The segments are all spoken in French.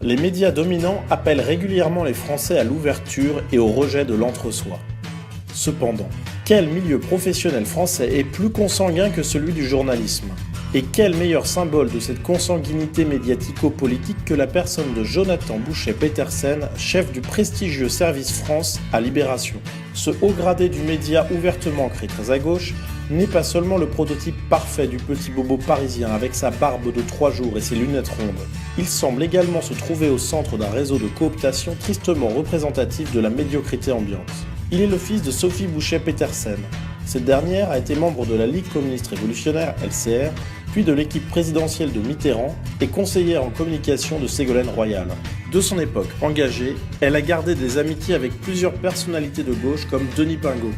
Les médias dominants appellent régulièrement les Français à l'ouverture et au rejet de l'entre-soi. Cependant, quel milieu professionnel français est plus consanguin que celui du journalisme ? Et quel meilleur symbole de cette consanguinité médiatico-politique que la personne de Jonathan Bouchet-Petersen, chef du prestigieux service France à Libération. Ce haut gradé du média ouvertement ancré très à gauche n'est pas seulement le prototype parfait du petit bobo parisien avec sa barbe de 3 jours et ses lunettes rondes. Il semble également se trouver au centre d'un réseau de cooptation tristement représentatif de la médiocrité ambiante. Il est le fils de Sophie Bouchet-Petersen. Cette dernière a été membre de la Ligue communiste révolutionnaire, LCR, puis de l'équipe présidentielle de Mitterrand et conseillère en communication de Ségolène Royal. De son époque engagée, elle a gardé des amitiés avec plusieurs personnalités de gauche comme Denis Pingot.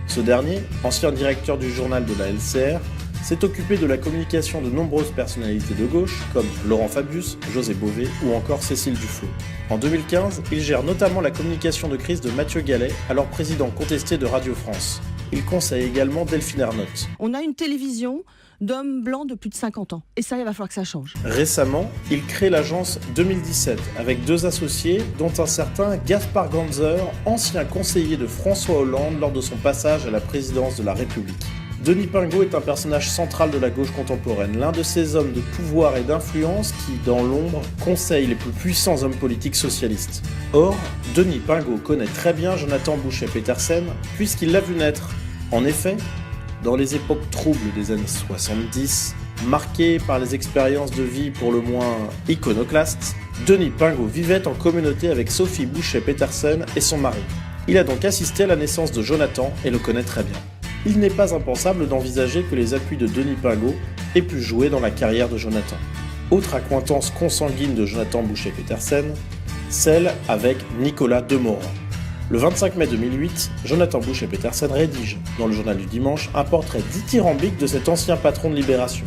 Ce dernier, ancien directeur du journal de la LCR, s'est occupé de la communication de nombreuses personnalités de gauche comme Laurent Fabius, José Bové ou encore Cécile Duflot. En 2015, il gère notamment la communication de crise de Mathieu Gallet, alors président contesté de Radio France. Il conseille également Delphine Ernotte. On a une télévision d'hommes blancs de plus de 50 ans. Et ça, il va falloir que ça change. Récemment, il crée l'agence 2017 avec 2 associés, dont un certain Gaspard Ganzer, ancien conseiller de François Hollande lors de son passage à la présidence de la République. Denis Pingot est un personnage central de la gauche contemporaine, l'un de ces hommes de pouvoir et d'influence qui, dans l'ombre, conseillent les plus puissants hommes politiques socialistes. Or, Denis Pingot connaît très bien Jonathan Bouchet-Petersen, puisqu'il l'a vu naître. En effet, dans les époques troubles des années 70, marquées par les expériences de vie pour le moins iconoclastes, Denis Pingot vivait en communauté avec Sophie Bouchet-Petersen et son mari. Il a donc assisté à la naissance de Jonathan et le connaît très bien. Il n'est pas impensable d'envisager que les appuis de Denis Pingot aient pu jouer dans la carrière de Jonathan. Autre accointance consanguine de Jonathan Bouchet-Petersen, celle avec Nicolas Demorand. Le 25 mai 2008, Jonathan Bouchet-Petersen rédige, dans le journal du dimanche, un portrait dithyrambique de cet ancien patron de Libération.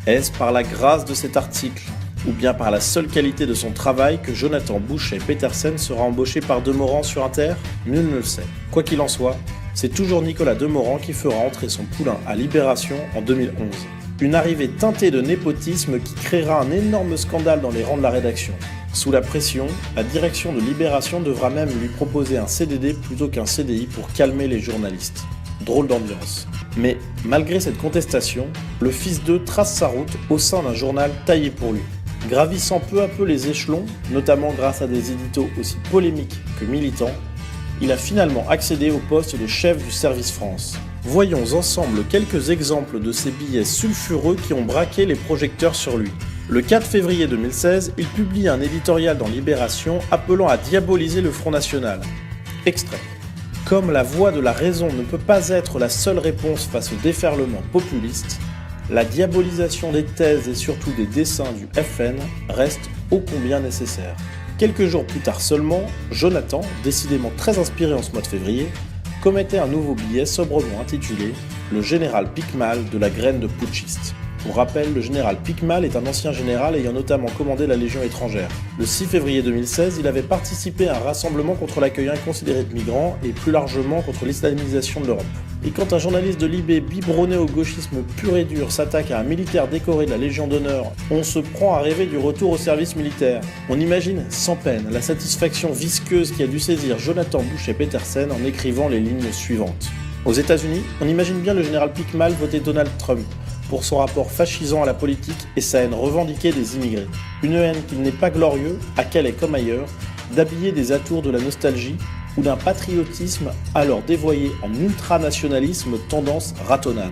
Est-ce par la grâce de cet article, ou bien par la seule qualité de son travail que Jonathan Bouchet-Petersen sera embauché par Demorand sur Inter ? Nul ne le sait. Quoi qu'il en soit, c'est toujours Nicolas Demorand qui fera entrer son poulain à Libération en 2011. Une arrivée teintée de népotisme qui créera un énorme scandale dans les rangs de la rédaction. Sous la pression, la direction de Libération devra même lui proposer un CDD plutôt qu'un CDI pour calmer les journalistes. Drôle d'ambiance. Mais malgré cette contestation, le fils d'eux trace sa route au sein d'un journal taillé pour lui. Gravissant peu à peu les échelons, notamment grâce à des éditos aussi polémiques que militants, il a finalement accédé au poste de chef du service France. Voyons ensemble quelques exemples de ces billets sulfureux qui ont braqué les projecteurs sur lui. Le 4 février 2016, il publie un éditorial dans Libération appelant à diaboliser le Front National. Extrait. Comme la voix de la raison ne peut pas être la seule réponse face au déferlement populiste, la diabolisation des thèses et surtout des dessins du FN reste ô combien nécessaire. Quelques jours plus tard seulement, Jonathan, décidément très inspiré en ce mois de février, commettait un nouveau billet sobrement intitulé « Le général Picmal de la graine de putschiste ». Pour rappel, le général Picmal est un ancien général ayant notamment commandé la Légion étrangère. Le 6 février 2016, il avait participé à un rassemblement contre l'accueil inconsidéré de migrants et plus largement contre l'islamisation de l'Europe. Et quand un journaliste de Libé biberonné au gauchisme pur et dur s'attaque à un militaire décoré de la Légion d'honneur, on se prend à rêver du retour au service militaire. On imagine sans peine la satisfaction visqueuse qui a dû saisir Jonathan Bouchet-Petersen en écrivant les lignes suivantes. Aux États-Unis, on imagine bien le général Picmal voter Donald Trump pour son rapport fascisant à la politique et sa haine revendiquée des immigrés. Une haine qu'il n'est pas glorieux, à Calais comme ailleurs, d'habiller des atours de la nostalgie ou d'un patriotisme alors dévoyé en ultranationalisme tendance ratonnade.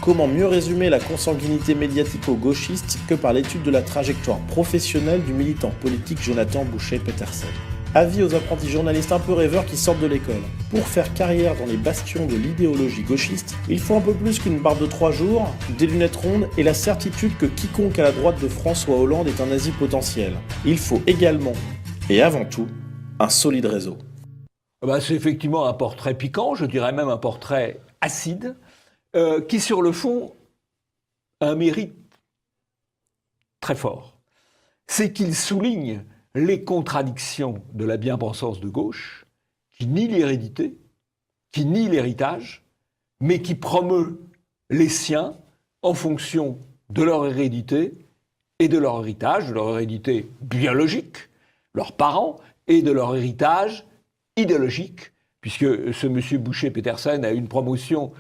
Comment mieux résumer la consanguinité médiatico-gauchiste que par l'étude de la trajectoire professionnelle du militant politique Jonathan Bouchet-Petersen. Avis aux apprentis journalistes un peu rêveurs qui sortent de l'école. Pour faire carrière dans les bastions de l'idéologie gauchiste, il faut un peu plus qu'une barbe de 3 jours, des lunettes rondes et la certitude que quiconque à la droite de François Hollande est un nazi potentiel. Il faut également, et avant tout, un solide réseau. C'est effectivement un portrait piquant, je dirais même un portrait acide, qui sur le fond a un mérite très fort. C'est qu'il souligne les contradictions de la bien-pensance de gauche, qui nie l'hérédité, qui nie l'héritage, mais qui promeut les siens en fonction de leur hérédité et de leur héritage, de leur hérédité biologique, leurs parents et de leur héritage idéologique, puisque ce monsieur Boucher-Petersen a eu une promotion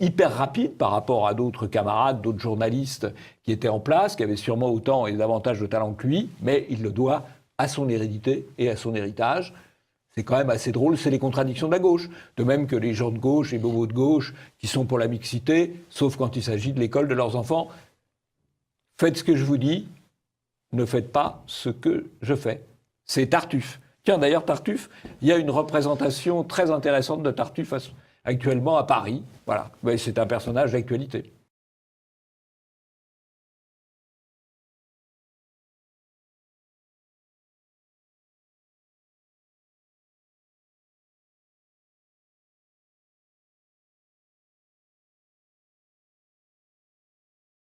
hyper rapide par rapport à d'autres camarades, d'autres journalistes qui étaient en place, qui avaient sûrement autant et davantage de talent que lui, mais il le doit à son hérédité et à son héritage. C'est quand même assez drôle, c'est les contradictions de la gauche. De même que les gens de gauche, les bobos de gauche, qui sont pour la mixité, sauf quand il s'agit de l'école de leurs enfants. Faites ce que je vous dis, ne faites pas ce que je fais. C'est Tartuffe. Tiens, d'ailleurs, Tartuffe, il y a une représentation très intéressante de Tartuffe actuellement à Paris. Voilà, c'est un personnage d'actualité.